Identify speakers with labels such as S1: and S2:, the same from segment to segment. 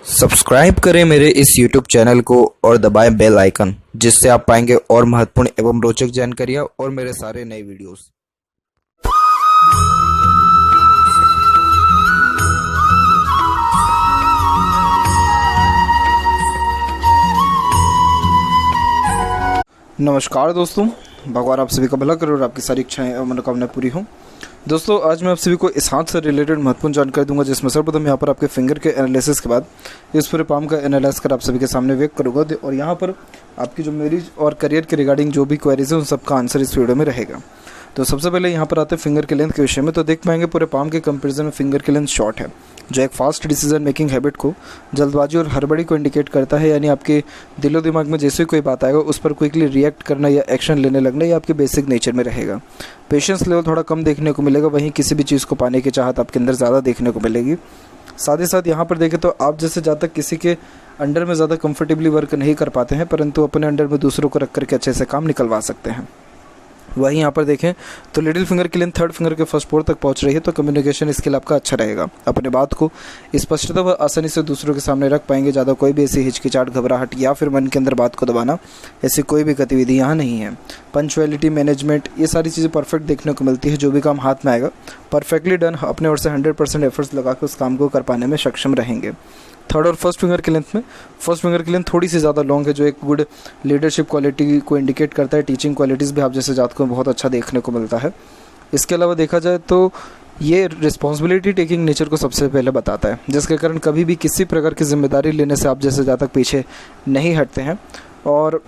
S1: Subscribe करें मेरे इस YouTube चैनल को और दबाएं बेल आइकन, जिससे आप पाएंगे और महत्वपूर्ण एवं रोचक जानकारियाँ और मेरे सारे नए वीडियोस।
S2: नमस्कार दोस्तों, भगवान आप सभी का भला करे और आपकी सारी इच्छाएं और मनोकामनाएं पूरी हों। दोस्तों, आज मैं आप सभी को इस हाथ से रिलेटेड महत्वपूर्ण जानकारी दूंगा, जिसमें सर्वप्रथम यहाँ पर आपके फिंगर के एनालिसिस के बाद इस पूरे पाम का एनालाइज कर आप सभी के सामने व्यक्त करूँगा और यहाँ पर आपकी जो मैरिज और करियर के रिगार्डिंग जो भी क्वेरीज है उन सबका आंसर इस वीडियो में रहेगा। तो सबसे पहले यहाँ पर आते हैं फिंगर के लेंथ के विषय में। तो देख पाएंगे पूरे पाम के कंपेरिजन में फिंगर की लेंथ शॉर्ट है, जो एक फास्ट डिसीजन मेकिंग हैबिट को, जल्दबाजी और हड़बड़ी को इंडिकेट करता है। यानी आपके दिलो दिमाग में जैसे कोई बात आएगा उस पर क्विकली रिएक्ट करना या एक्शन लेने लगना, या आपके बेसिक नेचर में रहेगा। पेशेंस लेवल थोड़ा कम देखने को मिलेगा, वहीं किसी भी चीज़ को पाने की चाहत आपके अंदर ज़्यादा देखने को मिलेगी। साथ ही साथ यहाँ पर देखें तो आप जैसे ज़्यादा किसी के अंडर में ज़्यादा कंफर्टेबली वर्क नहीं कर पाते हैं, परंतु अपने अंडर में दूसरों को रख करके अच्छे से काम निकलवा सकते हैं। वहीं यहाँ पर देखें तो लिटिल फिंगर की लेंथ थर्ड फिंगर के फर्स्ट पोर तक पहुँच रही है, तो कम्युनिकेशन स्किल आपका अच्छा रहेगा। अपने बात को स्पष्टता व आसानी से दूसरों के सामने रख पाएंगे। ज़्यादा कोई भी ऐसी हिचकिचाहट, घबराहट या फिर मन के अंदर बात को दबाना, ऐसी कोई भी गतिविधि यहाँ नहीं है। पंचुअलिटी, मैनेजमेंट, ये सारी चीज़ें परफेक्ट देखने को मिलती है। जो भी काम हाथ में आएगा परफेक्टली डन, अपने ओर से 100% एफर्ट्स लगा के उस काम को कर पाने में सक्षम रहेंगे। थर्ड और फर्स्ट फिंगर की लेंथ में फर्स्ट फिंगर की लेंथ थोड़ी सी ज़्यादा लॉन्ग है, जो एक गुड लीडरशिप क्वालिटी को इंडिकेट करता है। टीचिंग क्वालिटीज़ भी आप जैसे जातकों में बहुत अच्छा देखने को मिलता है। इसके अलावा देखा जाए तो ये रिस्पॉन्सिबिलिटी टेकिंग नेचर को सबसे पहले बताता है, जिसके कारण कभी भी किसी प्रकार की जिम्मेदारी लेने से आप जैसे जातक पीछे नहीं हटते हैं। और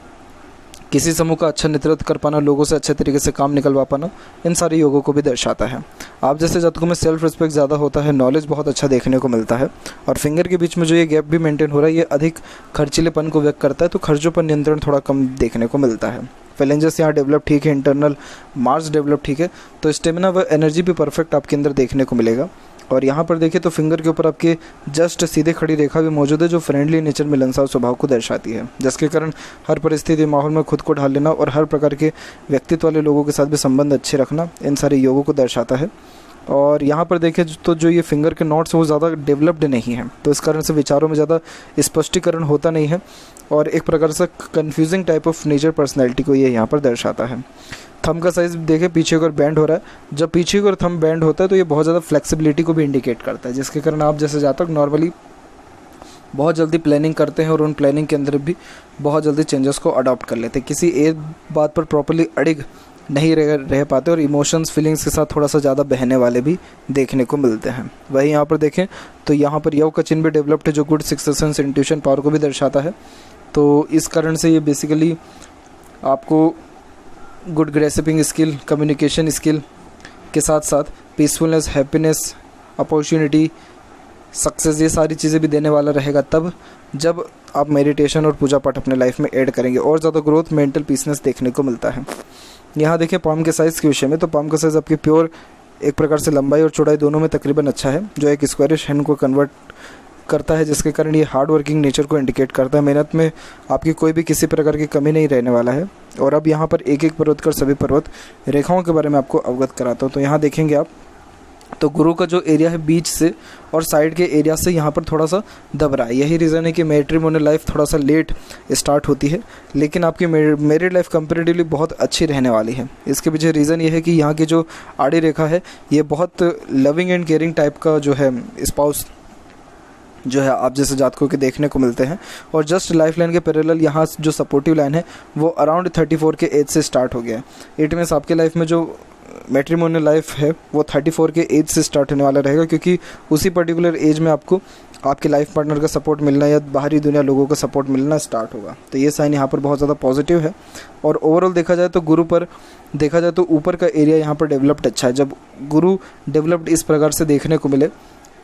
S2: किसी समूह का अच्छा नेतृत्व कर पाना, लोगों से अच्छे तरीके से काम निकलवा पाना, इन सारे योगों को भी दर्शाता है। आप जैसे जातकों में सेल्फ रिस्पेक्ट ज़्यादा होता है, नॉलेज बहुत अच्छा देखने को मिलता है। और फिंगर के बीच में जो ये गैप भी मेंटेन हो रहा है, ये अधिक खर्चीलेपन को व्यक्त करता है, तो खर्चों पर नियंत्रण थोड़ा कम देखने को मिलता है। फैलेंजेस यहाँ डेवलप ठीक है, इंटरनल मार्स डेवलप ठीक है, तो स्टेमिना व एनर्जी भी परफेक्ट आपके अंदर देखने को मिलेगा। और यहाँ पर देखें तो फिंगर के ऊपर आपके जस्ट सीधे खड़ी रेखा भी मौजूद है, जो फ्रेंडली नेचर, मिलनसार स्वभाव को दर्शाती है, जिसके कारण हर परिस्थिति माहौल में खुद को ढाल लेना और हर प्रकार के व्यक्तित्व वाले लोगों के साथ भी संबंध अच्छे रखना, इन सारे योगों को दर्शाता है। और यहाँ पर देखें तो जो ये फिंगर के नोट्स वो ज़्यादा डेवलप्ड नहीं है, तो इस कारण से विचारों में ज़्यादा स्पष्टीकरण होता नहीं है और एक प्रकार से confusing type of nature personality को ये यहाँ पर दर्शाता है। थंब का साइज़ देखें पीछे की ओर बैंड हो रहा है। जब पीछे की ओर थंब बैंड होता है तो ये बहुत ज़्यादा फ्लेक्सिबिलिटी को भी इंडिकेट करता है, जिसके कारण आप जैसे जातक नॉर्मली बहुत जल्दी प्लानिंग करते हैं और उन प्लानिंग के अंदर भी बहुत जल्दी चेंजेस को अडॉप्ट कर लेते हैं। किसी एक बात पर प्रॉपरली अड़िग नहीं रह पाते और इमोशंस, फीलिंग्स के साथ थोड़ा सा ज़्यादा बहने वाले भी देखने को मिलते हैं। वही यहाँ पर देखें तो यहाँ पर यव का चिन्ह भी डेवलप्ड है, जो good sixth sense, intuition power को भी दर्शाता है। तो इस कारण से ये बेसिकली आपको गुड ग्रेसिपिंग स्किल, कम्युनिकेशन स्किल के साथ साथ पीसफुलनेस, हैप्पीनेस, अपॉर्चुनिटी, सक्सेस, ये सारी चीज़ें भी देने वाला रहेगा, तब जब आप मेडिटेशन और पूजा पाठ अपने लाइफ में ऐड करेंगे और ज़्यादा ग्रोथ, मेंटल पीसनेस देखने को मिलता है। यहाँ देखें पाम के साइज़ के विषय में, तो पाम का साइज़ आपकी प्योर एक प्रकार से लंबाई और चौड़ाई दोनों में तकरीबन अच्छा है, जो एक स्क्वायरिश हैंड को कन्वर्ट करता है, जिसके कारण ये हार्ड वर्किंग नेचर को इंडिकेट करता है। मेहनत में आपकी कोई भी किसी प्रकार की कमी नहीं रहने वाला है। और अब यहाँ पर एक एक पर्वत कर सभी पर्वत रेखाओं के बारे में आपको अवगत कराता हूँ। तो यहाँ देखेंगे आप तो गुरु का जो एरिया है बीच से और साइड के एरिया से यहाँ पर थोड़ा सा दब रहा है। यही रीज़न है कि मैट्रिमोनियल लाइफ थोड़ा सा लेट स्टार्ट होती है, लेकिन आपकी मैरिड लाइफ कंपेरेटिवली बहुत अच्छी रहने वाली है। इसके पीछे रीज़न ये है कि यहाँ की जो आड़ी रेखा है ये बहुत लविंग एंड केयरिंग टाइप का जो है स्पाउस जो है आप जैसे जातकों के देखने को मिलते हैं। और जस्ट लाइफ लाइन के पैरेलल यहाँ जो सपोर्टिव लाइन है वो अराउंड 34 के एज से स्टार्ट हो गया है। इट मीन्स आपके लाइफ में जो मैट्रिमोनियल लाइफ है वो 34 के एज से स्टार्ट होने वाला रहेगा, क्योंकि उसी पर्टिकुलर एज में आपको आपके लाइफ पार्टनर का सपोर्ट मिलना या बाहरी दुनिया लोगों का सपोर्ट मिलना स्टार्ट होगा। तो ये साइन यहाँ पर बहुत ज़्यादा पॉजिटिव है। और ओवरऑल देखा जाए तो गुरु पर देखा जाए तो ऊपर का एरिया यहाँ पर डेवलप्ड अच्छा है। जब गुरु डेवलप्ड इस प्रकार से देखने को मिले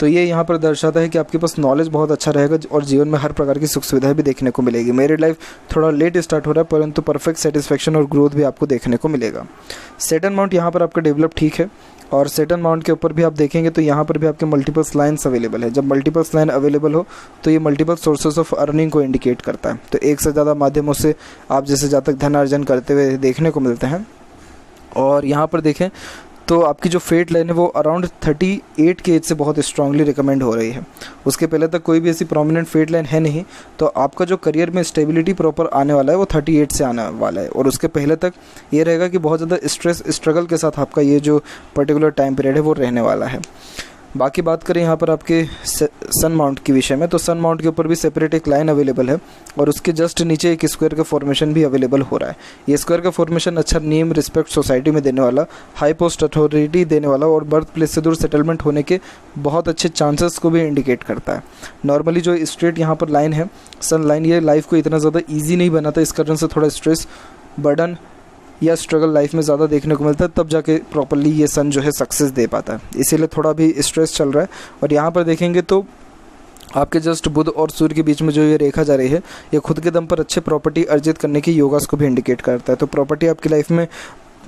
S2: तो ये यहाँ पर दर्शाता है कि आपके पास नॉलेज बहुत अच्छा रहेगा और जीवन में हर प्रकार की सुख सुविधाएं भी देखने को मिलेगी। मैरिड लाइफ थोड़ा लेट स्टार्ट हो रहा है, परंतु परफेक्ट सेटिस्फेक्शन और ग्रोथ भी आपको देखने को मिलेगा। सेटन माउंट यहाँ पर आपका डेवलप ठीक है, और सेटन माउंट के ऊपर भी आप देखेंगे तो यहाँ पर भी आपके मल्टीपल्स लाइन्स अवेलेबल है। जब मल्टीपल्स लाइन अवेलेबल हो तो ये मल्टीपल सोर्सेज ऑफ अर्निंग को इंडिकेट करता है। तो एक से ज़्यादा माध्यमों से आप जैसे जातक धन अर्जन करते हुए देखने को मिलते हैं। और यहाँ पर देखें तो आपकी जो फेट लाइन है वो अराउंड 38 के एज से बहुत स्ट्रांगली रिकमेंड हो रही है। उसके पहले तक कोई भी ऐसी प्रोमिनेंट फेट लाइन है नहीं, तो आपका जो करियर में स्टेबिलिटी प्रॉपर आने वाला है वो 38 से आने वाला है। और उसके पहले तक ये रहेगा कि बहुत ज़्यादा स्ट्रेस स्ट्रगल के साथ आपका ये जो पर्टिकुलर टाइम पीरियड है वो रहने वाला है। बाकी बात करें यहाँ पर आपके सन माउंट के विषय में, तो सन माउंट के ऊपर भी सेपरेट एक लाइन अवेलेबल है और उसके जस्ट नीचे एक स्क्वायर का फॉर्मेशन भी अवेलेबल हो रहा है। ये स्क्वायर का फॉर्मेशन अच्छा नेम रिस्पेक्ट सोसाइटी में देने वाला, हाई पोस्ट अथॉरिटी देने वाला और बर्थ प्लेस से दूर सेटलमेंट होने के बहुत अच्छे चांसेस को भी इंडिकेट करता है। नॉर्मली जो स्ट्रेट यहाँ पर लाइन है सन लाइन, ये लाइफ को इतना ज़्यादा ईजी नहीं बनाता, इस कारण से थोड़ा स्ट्रेस बर्डन या स्ट्रगल लाइफ में ज़्यादा देखने को मिलता है, तब जाके प्रॉपरली ये सन जो है सक्सेस दे पाता है। इसीलिए थोड़ा भी स्ट्रेस चल रहा है। और यहाँ पर देखेंगे तो आपके जस्ट बुध और सूर्य के बीच में जो ये रेखा जा रही है, ये खुद के दम पर अच्छे प्रॉपर्टी अर्जित करने की योगास को भी इंडिकेट करता है। तो प्रॉपर्टी आपकी लाइफ में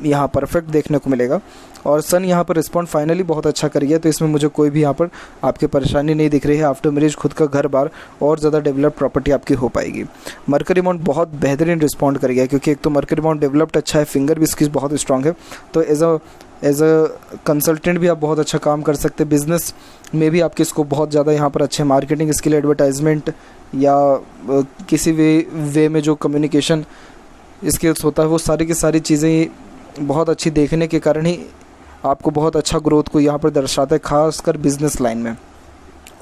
S2: यहाँ परफेक्ट देखने को मिलेगा। और सन यहाँ पर रिस्पॉन्ड फाइनली बहुत अच्छा कर गया, तो इसमें मुझे कोई भी यहाँ पर आपकी परेशानी नहीं दिख रही है। आफ्टर मैरिज खुद का घर बार और ज़्यादा डेवलप प्रॉपर्टी आपकी हो पाएगी। मरकरी माउंट बहुत बेहतरीन रिस्पॉन्ड कर गया, क्योंकि एक तो मरकरी माउंट डेवलप्ड अच्छा है, फिंगर भी इसकी बहुत स्ट्रांग है। तो एज अ कंसल्टेंट भी आप बहुत अच्छा काम कर सकते हैं। बिजनेस में भी आपके इसको बहुत ज़्यादा यहाँ पर अच्छे मार्केटिंग स्किल, एडवर्टाइजमेंट या किसी वे में जो कम्युनिकेशन स्किल्स होता है, वो सारी की सारी चीज़ें बहुत अच्छी देखने के कारण ही आपको बहुत अच्छा ग्रोथ को यहाँ पर दर्शाता है, खासकर बिजनेस लाइन में।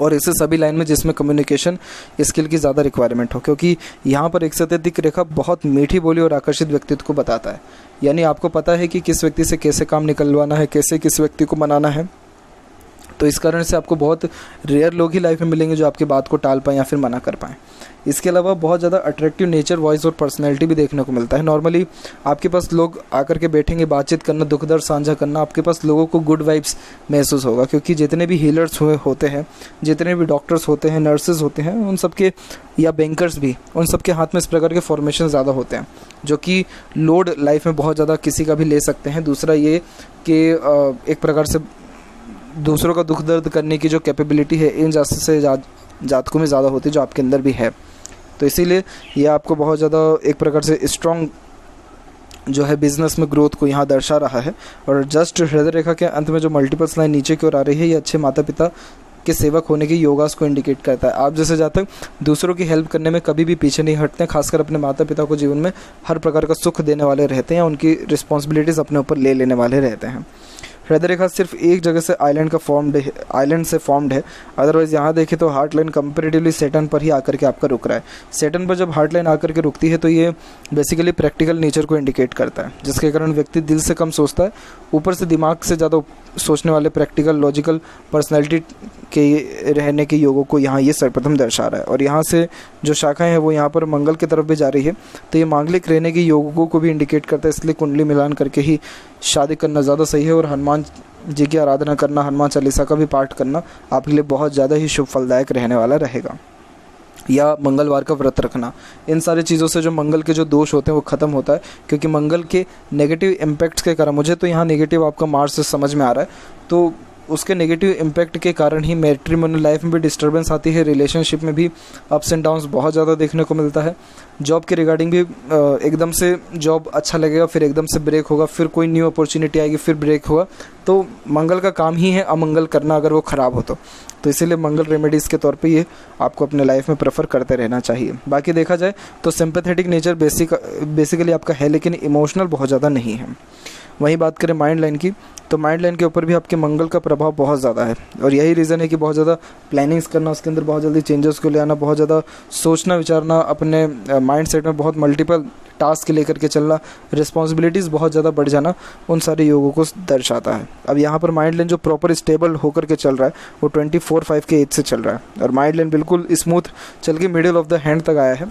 S2: और इसे सभी लाइन में जिसमें कम्युनिकेशन स्किल की ज़्यादा रिक्वायरमेंट हो, क्योंकि यहाँ पर एक से अधिक रेखा बहुत मीठी बोली और आकर्षित व्यक्तित्व को बताता है। यानी आपको पता है कि किस व्यक्ति से कैसे काम निकलवाना है, कैसे किस व्यक्ति को मनाना है। तो इस कारण से आपको बहुत रेयर लोग ही लाइफ में मिलेंगे जो आपकी बात को टाल पाएँ या फिर मना कर पाएँ। इसके अलावा बहुत ज़्यादा अट्रैक्टिव नेचर, वॉइस और पर्सनैलिटी भी देखने को मिलता है। नॉर्मली आपके पास लोग आकर के बैठेंगे, बातचीत करना, दुख दर्द साझा करना, आपके पास लोगों को गुड वाइब्स महसूस होगा, क्योंकि जितने भी हीलर्स होते हैं, जितने भी डॉक्टर्स होते हैं, नर्सेज होते हैं, उन सबके या बैंकर्स भी, उन सबके हाथ में इस प्रकार के फॉर्मेशन ज़्यादा होते हैं, जो कि लोड लाइफ में बहुत ज़्यादा किसी का भी ले सकते हैं। दूसरा ये कि एक प्रकार से दूसरों का दुख दर्द करने की जो कैपेबिलिटी है इन जातकों में ज़्यादा होती है, जो आपके अंदर भी है। तो इसीलिए ये आपको बहुत ज़्यादा एक प्रकार से स्ट्रॉन्ग जो है बिजनेस में ग्रोथ को यहाँ दर्शा रहा है। और जस्ट हृदय रेखा के अंत में जो मल्टीपल्स लाइन नीचे की ओर आ रही है, ये अच्छे माता पिता के सेवक होने की योगास को इंडिकेट करता है। आप जैसे जातक दूसरों की हेल्प करने में कभी भी पीछे नहीं हटते हैं, खासकर अपने माता पिता को जीवन में हर प्रकार का सुख देने वाले रहते हैं, उनकी रिस्पॉन्सिबिलिटीज़ अपने ऊपर ले लेने वाले रहते हैं। हृदय रेखा सिर्फ एक जगह से आइलैंड से फॉर्म्ड है। अदरवाइज यहाँ देखें तो हार्ट लाइन कंपेरेटिवली सेटन पर ही आकर के आपका रुक रहा है। सेटन पर जब हार्ट लाइन आकर के रुकती है तो ये बेसिकली प्रैक्टिकल नेचर को इंडिकेट करता है, जिसके कारण व्यक्ति दिल से कम सोचता है, ऊपर से दिमाग से ज़्यादा सोचने वाले प्रैक्टिकल लॉजिकल पर्सनैलिटी के रहने के योगों को यहाँ ये सर्वप्रथम दर्शा रहा है। और यहाँ से जो शाखाएं हैं वो यहाँ पर मंगल की तरफ भी जा रही है, तो ये मांगलिक रहने के योगों को भी इंडिकेट करता है। इसलिए कुंडली मिलान करके ही शादी करना ज़्यादा सही है। और हनुमान जी की आराधना करना, हनुमान चालीसा का भी पाठ करना आपके लिए बहुत ज़्यादा ही शुभ फलदायक रहने वाला रहेगा। या मंगलवार का व्रत रखना, इन सारी चीज़ों से जो मंगल के जो दोष होते हैं वो ख़त्म होता है, क्योंकि मंगल के नेगेटिव इम्पैक्ट्स के कारण, मुझे तो यहाँ नेगेटिव आपका मार्च से समझ में आ रहा है, तो उसके नेगेटिव इम्पैक्ट के कारण ही मैट्रिमोनियल लाइफ में भी डिस्टर्बेंस आती है, रिलेशनशिप में भी अप्स एंड डाउन्स बहुत ज़्यादा देखने को मिलता है। जॉब के रिगार्डिंग भी एकदम से जॉब अच्छा लगेगा, फिर एकदम से ब्रेक होगा, फिर कोई न्यू अपॉर्चुनिटी आएगी, फिर ब्रेक होगा। तो मंगल का काम ही है अमंगल करना, अगर वो ख़राब हो तो इसीलिए मंगल रेमेडीज़ के तौर पे ये आपको अपने लाइफ में प्रेफर करते रहना चाहिए। बाकी देखा जाए तो सिंपैथेटिक नेचर बेसिकली आपका है, लेकिन इमोशनल बहुत ज़्यादा नहीं है। वहीं बात करें माइंड लाइन की, तो माइंड लाइन के ऊपर भी आपके मंगल का प्रभाव बहुत ज़्यादा है। और यही रीज़न है कि बहुत ज़्यादा प्लानिंग्स करना, उसके अंदर बहुत जल्दी चेंजेस को ले आना, बहुत ज़्यादा सोचना विचारना, अपने माइंड सेट में बहुत मल्टीपल टास्क लेकर के चलना, रिस्पॉन्सिबिलिटीज़ बहुत ज़्यादा बढ़ जाना, उन सारे योगों को दर्शाता है। अब यहाँ पर माइंड लाइन जो प्रॉपर स्टेबल होकर के चल रहा है वो 24/5 के एज से चल रहा है, और माइंड लाइन बिल्कुल स्मूथ चल के मिडिल ऑफ द हैंड तक आया है।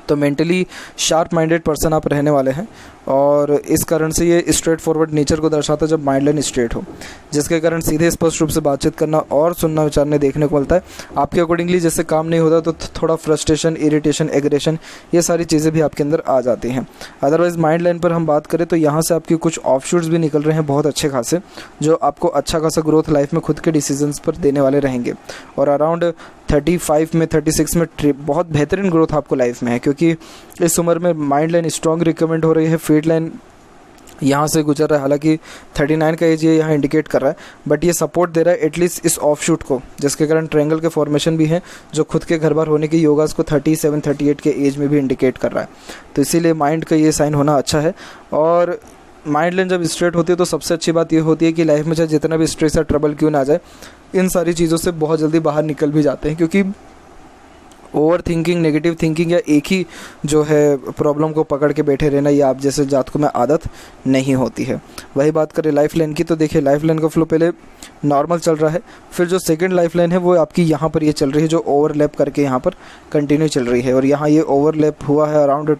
S2: तो मेंटली शार्प माइंडेड पर्सन आप रहने वाले हैं, और इस कारण से ये स्ट्रेट फॉरवर्ड नेचर को दर्शाता है जब माइंड लाइन स्ट्रेट हो, जिसके कारण सीधे स्पष्ट रूप से बातचीत करना और सुनना विचारने देखने को मिलता है। आपके अकॉर्डिंगली जैसे काम नहीं होता तो थोड़ा फ्रस्ट्रेशन, इरिटेशन, एग्रेशन, ये सारी चीज़ें भी आपके अंदर आ जाती हैं। अदरवाइज माइंड लाइन पर हम बात करें तो यहाँ से आपकी कुछ ऑफशूट्स भी निकल रहे हैं बहुत अच्छे खासे, जो आपको अच्छा खासा ग्रोथ लाइफ में खुद के डिसीजंस पर देने वाले रहेंगे। और अराउंड 35 में 36 में बहुत बेहतरीन ग्रोथ आपको लाइफ में है, क्योंकि इस उम्र में माइंड लाइन स्ट्रॉन्ग रिकमेंड हो रही है, फेट लाइन यहाँ से गुजर रहा है। हालांकि 39 का एज ये यहाँ इंडिकेट कर रहा है, बट ये सपोर्ट दे रहा है एटलीस्ट इस ऑफ शूट को, जिसके कारण ट्रायंगल के फॉर्मेशन भी हैं जो खुद के घर बार होने की योगास को 37-38 के एज में भी इंडिकेट कर रहा है। तो इसीलिए माइंड का ये साइन होना अच्छा है। और माइंड लाइन जब स्ट्रेट होती है तो सबसे अच्छी बात ये होती है कि लाइफ में चाहे जितना भी स्ट्रेस या ट्रबल क्यों ना आ जाए, इन सारी चीज़ों से बहुत जल्दी बाहर निकल भी जाते हैं, क्योंकि ओवर थिंकिंग, नेगेटिव थिंकिंग या एक ही जो है प्रॉब्लम को पकड़ के बैठे रहना, ये आप जैसे जातकों में आदत नहीं होती है। वही बात करें लाइफ लाइन की, तो देखिए लाइफ लाइन का फ्लो पहले नॉर्मल चल रहा है, फिर जो सेकंड लाइफ लाइन है वो आपकी यहाँ पर ये चल रही है, जो ओवरलैप करके यहाँ पर कंटिन्यू चल रही है। और यहाँ ये ओवरलैप हुआ है अराउंड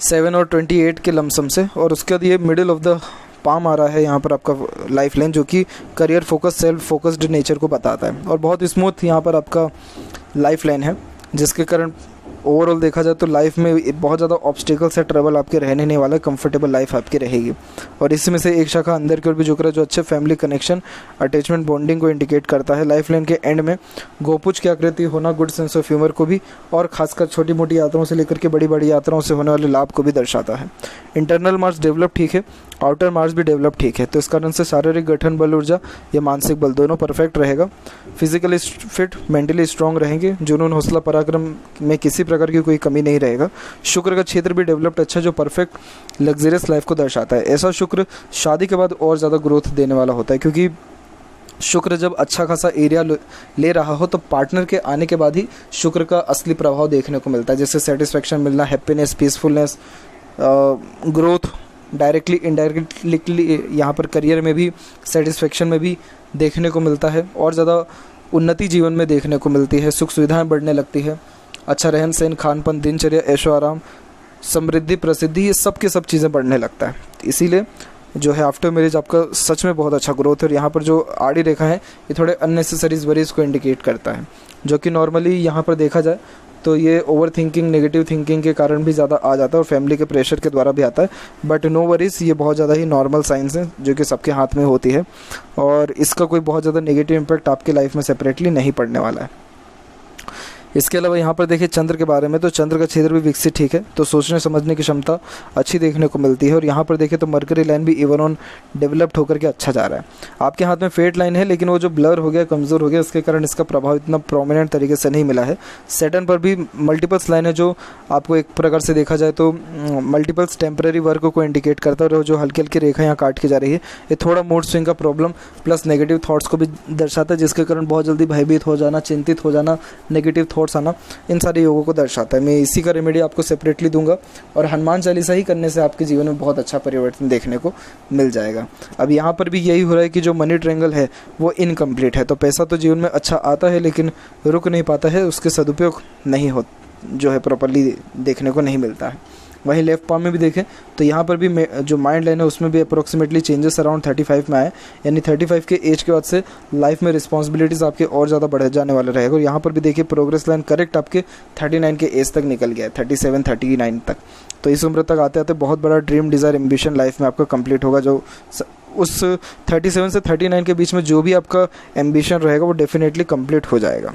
S2: 27 और 28 के लमसम से, और उसके बाद ये मिडिल ऑफ द पाम आ रहा है यहाँ पर आपका लाइफ लाइन, जो कि career focus, self focused nature को बताता है। और बहुत स्मूथ यहाँ पर आपका लाइफ लाइन है, जिसके कारण ओवरऑल देखा जाए तो लाइफ में बहुत ज़्यादा ऑब्स्टिकल्स या ट्रबल आपके रहने नहीं वाला, कंफर्टेबल लाइफ आपकी रहेगी। और इसी में से एक शाखा अंदर की ओर भी झुक रहा है, जो अच्छे फैमिली कनेक्शन, अटैचमेंट, बॉन्डिंग को इंडिकेट करता है। लाइफ लाइन के एंड में गोपुच की आकृति होना गुड सेंस ऑफ ह्यूमर को भी, और खासकर छोटी मोटी यात्राओं से लेकर के बड़ी बड़ी यात्राओं से होने वाले लाभ को भी दर्शाता है। इंटरनल मार्स डेवलप ठीक है, आउटर मार्स भी डेवलप ठीक है, तो इस कारण से शारीरिक गठन बल, ऊर्जा या मानसिक बल दोनों परफेक्ट रहेगा। फिजिकली फिट, मेंटली स्ट्रांग रहेंगे, जुनून, हौसला, पराक्रम में किसी प्रकार की कोई कमी नहीं रहेगा। शुक्र का क्षेत्र भी डेवलप्ड अच्छा, जो परफेक्ट लग्जरियस लाइफ को दर्शाता है। ऐसा शुक्र शादी के बाद और ज़्यादा ग्रोथ देने वाला होता है, क्योंकि शुक्र जब अच्छा खासा एरिया ले रहा हो तो पार्टनर के आने के बाद ही शुक्र का असली प्रभाव देखने को मिलता है, जैसे सेटिस्फैक्शन मिलना, happiness, peacefulness, growth, directly indirectly यहाँ पर करियर में भी, सेटिस्फेक्शन में भी देखने को मिलता है, और ज़्यादा उन्नति जीवन में देखने को मिलती है। सुख सुविधाएं बढ़ने लगती है, अच्छा रहन सहन, खान पान, दिनचर्या, ऐशो आराम, समृद्धि, प्रसिद्धि, ये सब की सब चीज़ें बढ़ने लगता है। इसीलिए जो है आफ्टर मैरिज आपका सच में बहुत अच्छा ग्रोथ है। और यहाँ पर जो आड़ी रेखा है ये थोड़े अननेसेसरीज वरीज को इंडिकेट करता है, जो कि नॉर्मली यहाँ पर देखा जाए तो ये ओवर थिंकिंग, नेगेटिव थिंकिंग के कारण भी ज़्यादा आ जाता है और फैमिली के प्रेशर के द्वारा भी आता है। बट नो वरीज, ये बहुत ज़्यादा ही नॉर्मल साइंस है जो कि सबके हाथ में होती है, और इसका कोई बहुत ज़्यादा नेगेटिव इम्पैक्ट आपकी लाइफ में सेपरेटली नहीं पड़ने वाला है। इसके अलावा यहाँ पर देखिए चंद्र के बारे में, तो चंद्र का क्षेत्र भी विकसित ठीक है, तो सोचने समझने की क्षमता अच्छी देखने को मिलती है। और यहाँ पर देखिए तो मरकरी लाइन भी इवन ऑन डेवलप्ड होकर के अच्छा जा रहा है। आपके हाथ में फेट लाइन है, लेकिन वो जो ब्लर हो गया, कमज़ोर हो गया, इसके कारण इसका प्रभाव इतना प्रोमिनेंट तरीके से नहीं मिला है। सैटर्न पर भी मल्टीपल्स लाइन है, जो आपको एक प्रकार से देखा जाए तो मल्टीपल्स टेम्पररी वर्क को इंडिकेट करता है, और जो हल्की हल्की रेखा यहाँ काट के जा रही है, ये थोड़ा मूड स्विंग का प्रॉब्लम प्लस नेगेटिव थॉट्स को भी दर्शाता है, जिसके कारण बहुत जल्दी भयभीत हो जाना, चिंतित हो जाना, नेगेटिव थॉट्स आना, इन सारे योगों को दर्शाता है। मैं इसी का रेमेडी आपको सेपरेटली दूंगा, और हनुमान चालीसा ही करने से आपके जीवन में बहुत अच्छा परिवर्तन देखने को मिल जाएगा। अब यहाँ पर भी यही हो रहा है कि जो मनी ट्रायंगल है वो इनकम्प्लीट है, तो पैसा तो जीवन में अच्छा आता है लेकिन रुक नहीं पाता है, उसके सदुपयोग नहीं हो जो है प्रॉपरली देखने को नहीं मिलता है। वहीं लेफ्ट पाम में भी देखें तो यहाँ पर भी जो माइंड लाइन है उसमें भी अप्रोक्सीमेटली चेंजेस अराउंड 35 में आए, यानी 35 के एज के बाद से लाइफ में रिस्पॉन्सिबिलिटीज़ आपके और ज़्यादा बढ़ जाने वाले रहेगा। और यहाँ पर भी देखिए प्रोग्रेस लाइन करेक्ट आपके 39 के एज तक निकल गया है, 37-39 तक। तो इस उम्र तक आते आते बहुत बड़ा ड्रीम, डिज़ायर, एम्बिशन लाइफ में आपका कंप्लीट होगा। जो उस 37 से 39 के बीच में जो भी आपका एम्बिशन रहेगा वो डेफिनेटली कंप्लीट हो जाएगा,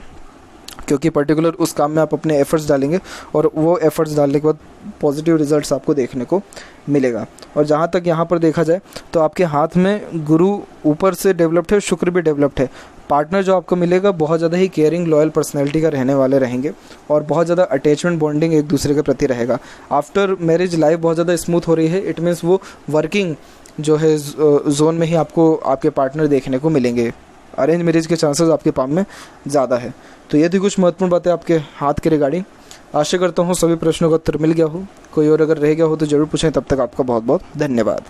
S2: क्योंकि पर्टिकुलर उस काम में आप अपने एफर्ट्स डालेंगे और वो एफर्ट्स डालने के बाद पॉजिटिव रिजल्ट्स आपको देखने को मिलेगा। और जहाँ तक यहाँ पर देखा जाए तो आपके हाथ में गुरु ऊपर से डेवलप्ड है, शुक्र भी डेवलप्ड है। पार्टनर जो आपको मिलेगा बहुत ज़्यादा ही केयरिंग, लॉयल पर्सनैलिटी का रहने वाले रहेंगे, और बहुत ज़्यादा अटैचमेंट, बॉन्डिंग एक दूसरे के प्रति रहेगा। आफ्टर मैरिज लाइफ बहुत ज़्यादा स्मूथ हो रही है, इट मीन्स वो वर्किंग जो है जोन में ही आपको आपके पार्टनर देखने को मिलेंगे। अरेंज मैरिज के चांसेस आपके पाम में ज़्यादा है। तो ये थी कुछ महत्वपूर्ण बातें आपके हाथ के रिगार्डिंग। आशा करता हूँ सभी प्रश्नों का उत्तर मिल गया हो। कोई और अगर रह गया हो तो ज़रूर पूछें। तब तक आपका बहुत बहुत धन्यवाद।